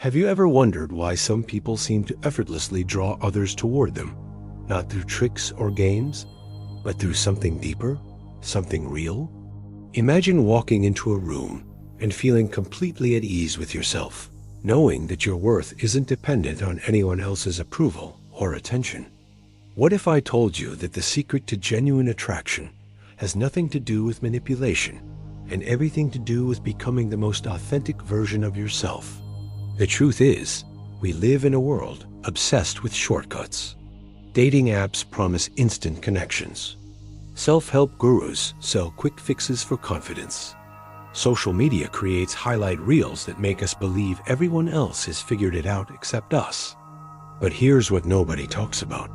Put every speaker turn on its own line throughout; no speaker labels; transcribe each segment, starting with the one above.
Have you ever wondered why some people seem to effortlessly draw others toward them, not through tricks or games, but through something deeper, something real? Imagine walking into a room and feeling completely at ease with yourself, knowing that your worth isn't dependent on anyone else's approval or attention. What if I told you that the secret to genuine attraction has nothing to do with manipulation and everything to do with becoming the most authentic version of yourself? The truth is, we live in a world obsessed with shortcuts. Dating apps promise instant connections. Self-help gurus sell quick fixes for confidence. Social media creates highlight reels that make us believe everyone else has figured it out except us. But here's what nobody talks about.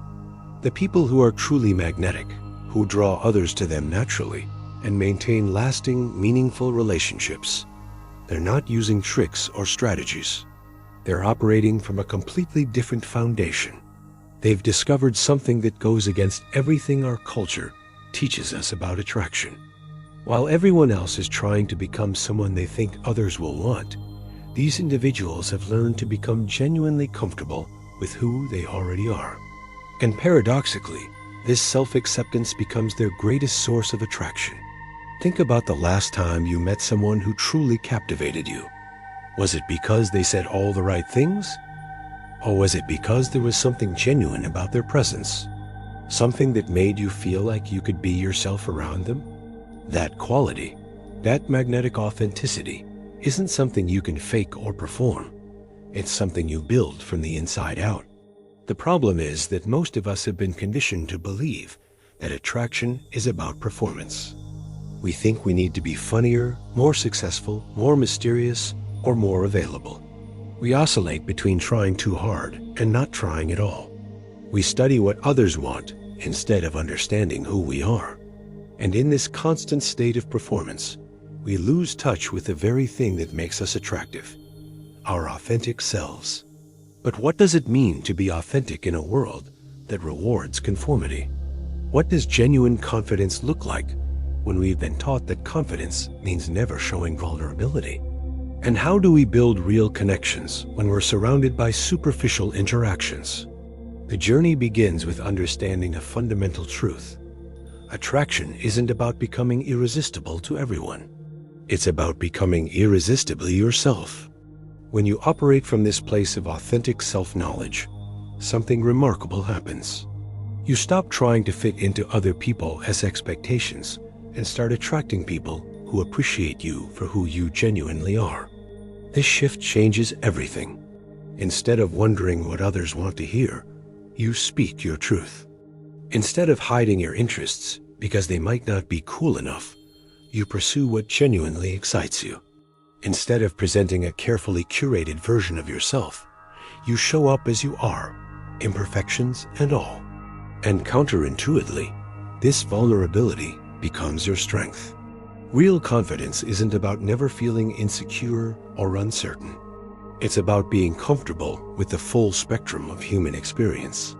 The people who are truly magnetic, who draw others to them naturally, and maintain lasting, meaningful relationships. They're not using tricks or strategies. They're operating from a completely different foundation. They've discovered something that goes against everything our culture teaches us about attraction. While everyone else is trying to become someone they think others will want, these individuals have learned to become genuinely comfortable with who they already are. And paradoxically, this self-acceptance becomes their greatest source of attraction. Think about the last time you met someone who truly captivated you. Was it because they said all the right things? Or was it because there was something genuine about their presence? Something that made you feel like you could be yourself around them? That quality, that magnetic authenticity, isn't something you can fake or perform. It's something you build from the inside out. The problem is that most of us have been conditioned to believe that attraction is about performance. We think we need to be funnier, more successful, more mysterious, or more available. We oscillate between trying too hard and not trying at all. We study what others want instead of understanding who we are. And in this constant state of performance, we lose touch with the very thing that makes us attractive, our authentic selves. But what does it mean to be authentic in a world that rewards conformity? What does genuine confidence look like when we've been taught that confidence means never showing vulnerability? And how do we build real connections when we're surrounded by superficial interactions? The journey begins with understanding a fundamental truth. Attraction isn't about becoming irresistible to everyone. It's about becoming irresistibly yourself. When you operate from this place of authentic self-knowledge, something remarkable happens. You stop trying to fit into other people's expectations and start attracting people who appreciate you for who you genuinely are. This shift changes everything. Instead of wondering what others want to hear, you speak your truth. Instead of hiding your interests because they might not be cool enough, you pursue what genuinely excites you. Instead of presenting a carefully curated version of yourself, you show up as you are, imperfections and all. And counterintuitively, this vulnerability becomes your strength. Real confidence isn't about never feeling insecure or uncertain. It's about being comfortable with the full spectrum of human experience.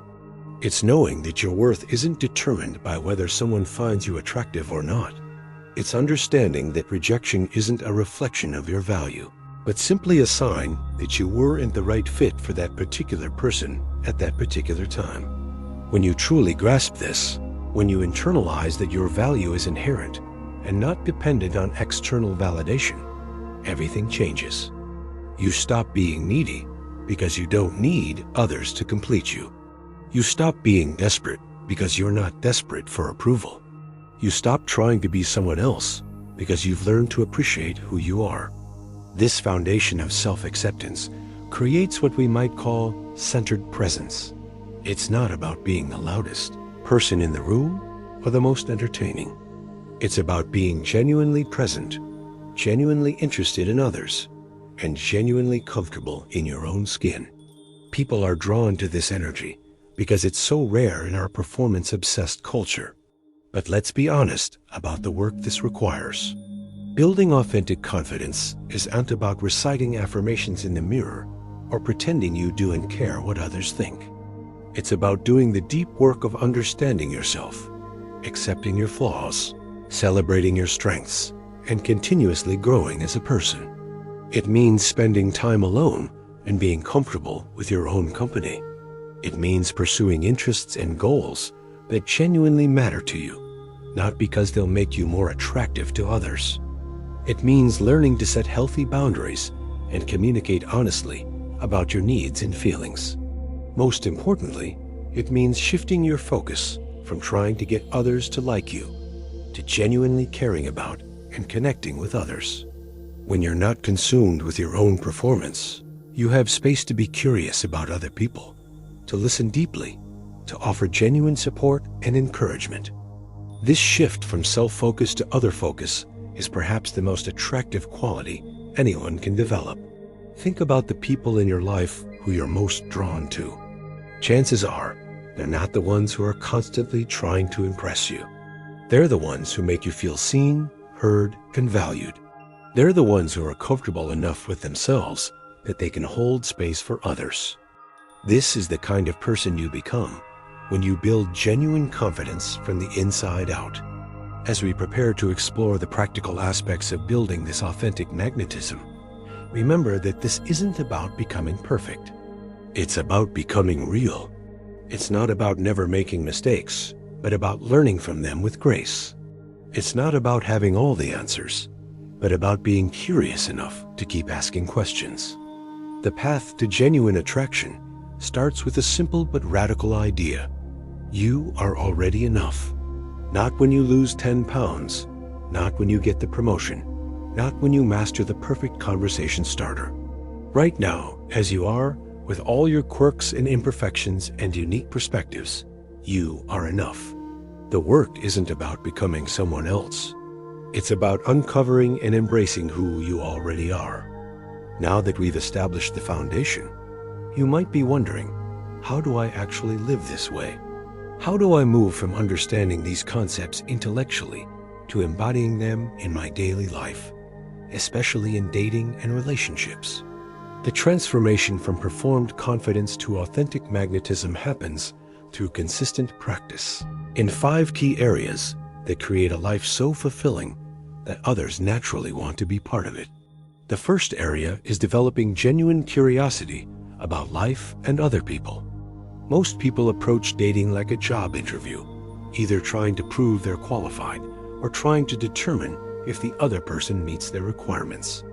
It's knowing that your worth isn't determined by whether someone finds you attractive or not. It's understanding that rejection isn't a reflection of your value, but simply a sign that you weren't the right fit for that particular person at that particular time. When you truly grasp this, when you internalize that your value is inherent and not dependent on external validation, everything changes. You stop being needy because you don't need others to complete you. You stop being desperate because you're not desperate for approval. You stop trying to be someone else because you've learned to appreciate who you are. This foundation of self-acceptance creates what we might call centered presence. It's not about being the loudest person in the room or the most entertaining. It's about being genuinely present, genuinely interested in others, and genuinely comfortable in your own skin. People are drawn to this energy because it's so rare in our performance-obsessed culture. But let's be honest about the work this requires. Building authentic confidence isn't about reciting affirmations in the mirror or pretending you do and care what others think. It's about doing the deep work of understanding yourself, accepting your flaws, celebrating your strengths, and continuously growing as a person. It means spending time alone, and being comfortable with your own company. It means pursuing interests and goals that genuinely matter to you, not because they'll make you more attractive to others. It means learning to set healthy boundaries and communicate honestly about your needs and feelings. Most importantly, it means shifting your focus from trying to get others to like you to genuinely caring about and connecting with others. When you're not consumed with your own performance, you have space to be curious about other people, to listen deeply, to offer genuine support and encouragement. This shift from self-focus to other focus is perhaps the most attractive quality anyone can develop. Think about the people in your life who you're most drawn to. Chances are, they're not the ones who are constantly trying to impress you. They're the ones who make you feel seen, heard, and valued. They're the ones who are comfortable enough with themselves that they can hold space for others. This is the kind of person you become when you build genuine confidence from the inside out. As we prepare to explore the practical aspects of building this authentic magnetism, remember that this isn't about becoming perfect. It's about becoming real. It's not about never making mistakes, but about learning from them with grace. It's not about having all the answers, but about being curious enough to keep asking questions. The path to genuine attraction starts with a simple but radical idea. You are already enough. Not when you lose 10 pounds, not when you get the promotion, not when you master the perfect conversation starter. Right now, as you are, with all your quirks and imperfections and unique perspectives, you are enough. The work isn't about becoming someone else. It's about uncovering and embracing who you already are. Now that we've established the foundation, you might be wondering, how do I actually live this way? How do I move from understanding these concepts intellectually to embodying them in my daily life, especially in dating and relationships? The transformation from performed confidence to authentic magnetism happens through consistent practice in 5 key areas that create a life so fulfilling that others naturally want to be part of it. The first area is developing genuine curiosity about life and other people. Most people approach dating like a job interview, either trying to prove they're qualified or trying to determine if the other person meets their requirements.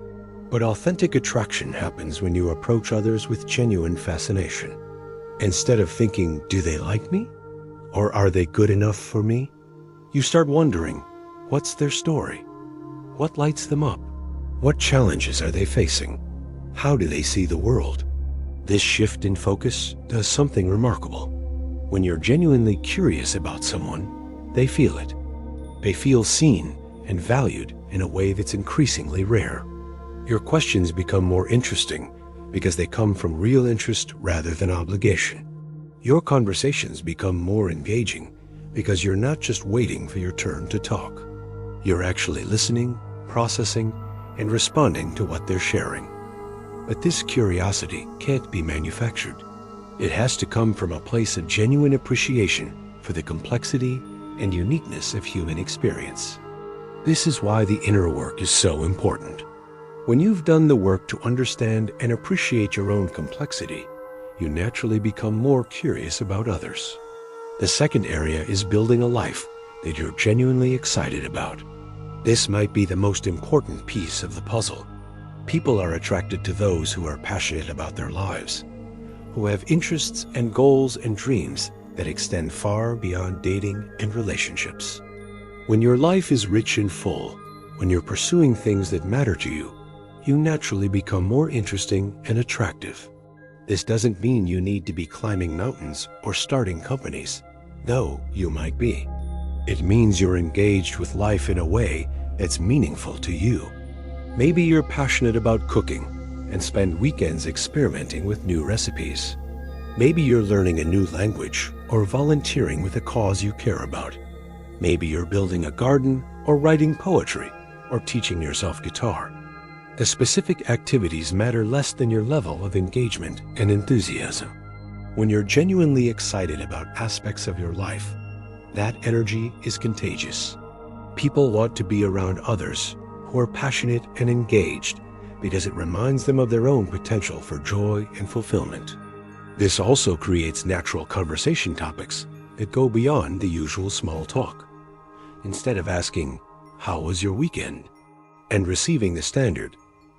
But authentic attraction happens when you approach others with genuine fascination. Instead of thinking, do they like me? Or are they good enough for me? You start wondering, what's their story? What lights them up? What challenges are they facing? How do they see the world? This shift in focus does something remarkable. When you're genuinely curious about someone, they feel it. They feel seen and valued in a way that's increasingly rare. Your questions become more interesting because they come from real interest rather than obligation. Your conversations become more engaging because you're not just waiting for your turn to talk. You're actually listening, processing, and responding to what they're sharing. But this curiosity can't be manufactured. It has to come from a place of genuine appreciation for the complexity and uniqueness of human experience. This is why the inner work is so important. When you've done the work to understand and appreciate your own complexity, you naturally become more curious about others. The second area is building a life that you're genuinely excited about. This might be the most important piece of the puzzle. People are attracted to those who are passionate about their lives, who have interests and goals and dreams that extend far beyond dating and relationships. When your life is rich and full, when you're pursuing things that matter to you, you naturally become more interesting and attractive. This doesn't mean you need to be climbing mountains or starting companies, though you might be. It means you're engaged with life in a way that's meaningful to you. Maybe you're passionate about cooking and spend weekends experimenting with new recipes. Maybe you're learning a new language or volunteering with a cause you care about. Maybe you're building a garden or writing poetry or teaching yourself guitar. The specific activities matter less than your level of engagement and enthusiasm. When you're genuinely excited about aspects of your life, that energy is contagious. People want to be around others who are passionate and engaged because it reminds them of their own potential for joy and fulfillment. This also creates natural conversation topics that go beyond the usual small talk. Instead of asking, "How was your weekend?" and receiving the standard,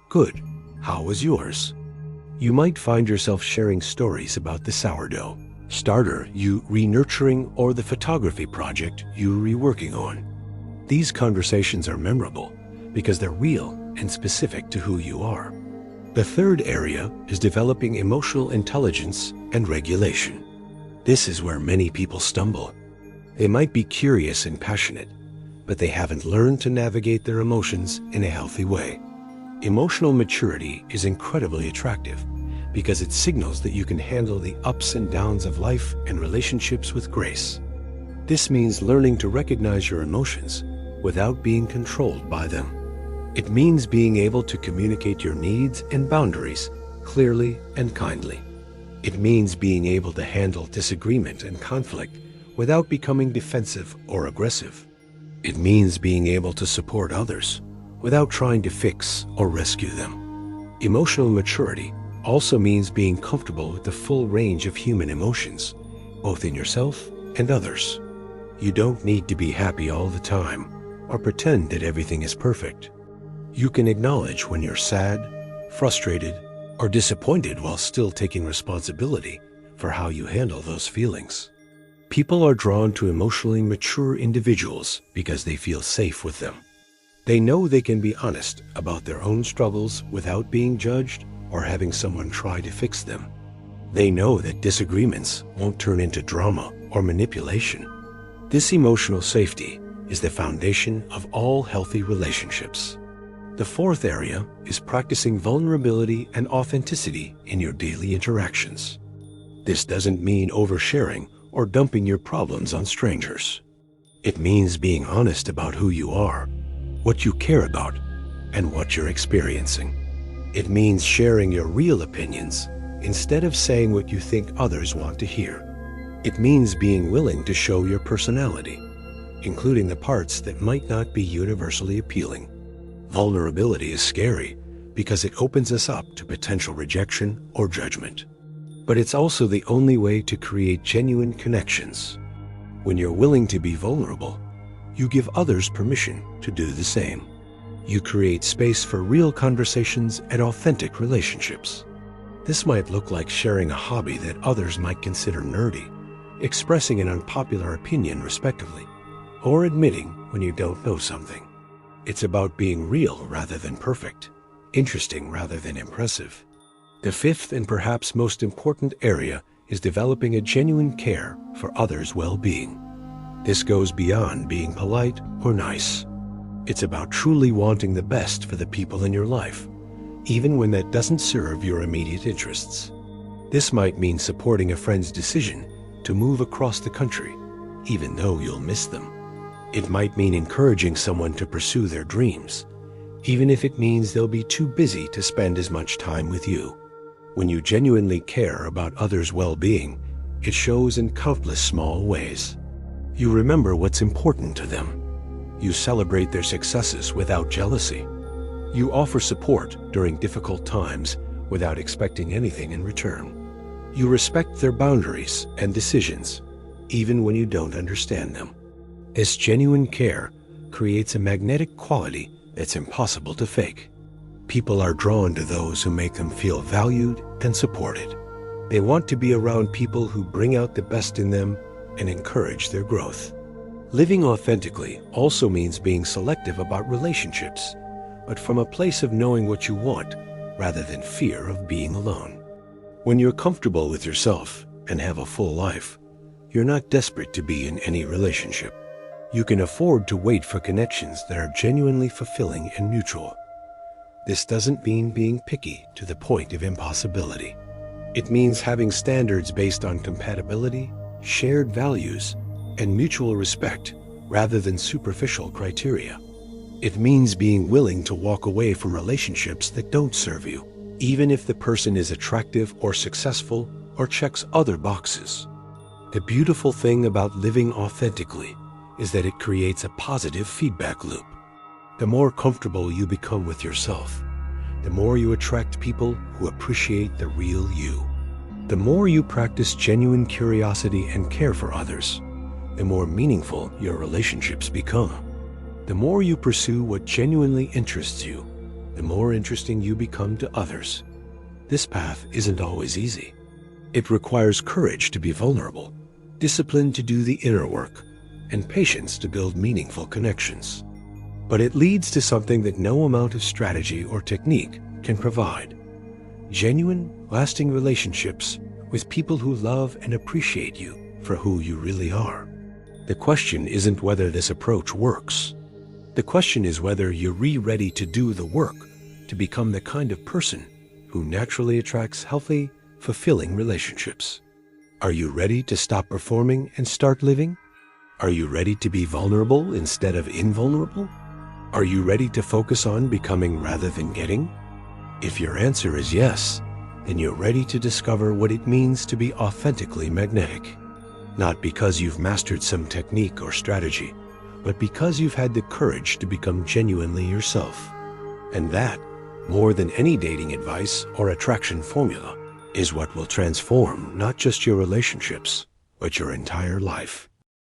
"Good, how was yours?" you might find yourself sharing stories about the sourdough starter you re-nurturing or the photography project you re-working on. These conversations are memorable because they're real and specific to who you are. The third area is developing emotional intelligence and regulation. This is where many people stumble. They might be curious and passionate, but they haven't learned to navigate their emotions in a healthy way. Emotional maturity is incredibly attractive because it signals that you can handle the ups and downs of life and relationships with grace. This means learning to recognize your emotions without being controlled by them. It means being able to communicate your needs and boundaries clearly and kindly. It means being able to handle disagreement and conflict without becoming defensive or aggressive. It means being able to support others without trying to fix or rescue them. Emotional maturity also means being comfortable with the full range of human emotions, both in yourself and others. You don't need to be happy all the time or pretend that everything is perfect. You can acknowledge when you're sad, frustrated, or disappointed while still taking responsibility for how you handle those feelings. People are drawn to emotionally mature individuals because they feel safe with them. They know they can be honest about their own struggles without being judged or having someone try to fix them. They know that disagreements won't turn into drama or manipulation. This emotional safety is the foundation of all healthy relationships. The fourth area is practicing vulnerability and authenticity in your daily interactions. This doesn't mean oversharing or dumping your problems on strangers. It means being honest about who you are, what you care about, and what you're experiencing. It means sharing your real opinions instead of saying what you think others want to hear. It means being willing to show your personality, including the parts that might not be universally appealing. Vulnerability is scary because it opens us up to potential rejection or judgment. But it's also the only way to create genuine connections. When you're willing to be vulnerable, you give others permission to do the same. You create space for real conversations and authentic relationships. This might look like sharing a hobby that others might consider nerdy, expressing an unpopular opinion respectively, or admitting when you don't know something. It's about being real rather than perfect, interesting rather than impressive. The fifth and perhaps most important area is developing a genuine care for others' well-being. This goes beyond being polite or nice. It's about truly wanting the best for the people in your life, even when that doesn't serve your immediate interests. This might mean supporting a friend's decision to move across the country, even though you'll miss them. It might mean encouraging someone to pursue their dreams, even if it means they'll be too busy to spend as much time with you. When you genuinely care about others' well-being, it shows in countless small ways. You remember what's important to them. You celebrate their successes without jealousy. You offer support during difficult times without expecting anything in return. You respect their boundaries and decisions, even when you don't understand them. This genuine care creates a magnetic quality that's impossible to fake. People are drawn to those who make them feel valued and supported. They want to be around people who bring out the best in them and encourage their growth. Living authentically also means being selective about relationships, but from a place of knowing what you want rather than fear of being alone. When you're comfortable with yourself and have a full life, you're not desperate to be in any relationship. You can afford to wait for connections that are genuinely fulfilling and mutual. This doesn't mean being picky to the point of impossibility. It means having standards based on compatibility, shared values, and mutual respect rather than superficial criteria. It means being willing to walk away from relationships that don't serve you, even if the person is attractive or successful or checks other boxes. The beautiful thing about living authentically is that it creates a positive feedback loop. The more comfortable you become with yourself, the more you attract people who appreciate the real you. The more you practice genuine curiosity and care for others, the more meaningful your relationships become. The more you pursue what genuinely interests you, the more interesting you become to others. This path isn't always easy. It requires courage to be vulnerable, discipline to do the inner work, and patience to build meaningful connections. But it leads to something that no amount of strategy or technique can provide: genuine, lasting relationships with people who love and appreciate you for who you really are. The question isn't whether this approach works. The question is whether you're ready to do the work to become the kind of person who naturally attracts healthy, fulfilling relationships. Are you ready to stop performing and start living? Are you ready to be vulnerable instead of invulnerable? Are you ready to focus on becoming rather than getting? If your answer is yes, then you're ready to discover what it means to be authentically magnetic. Not because you've mastered some technique or strategy, but because you've had the courage to become genuinely yourself. And that, more than any dating advice or attraction formula, is what will transform not just your relationships, but your entire life.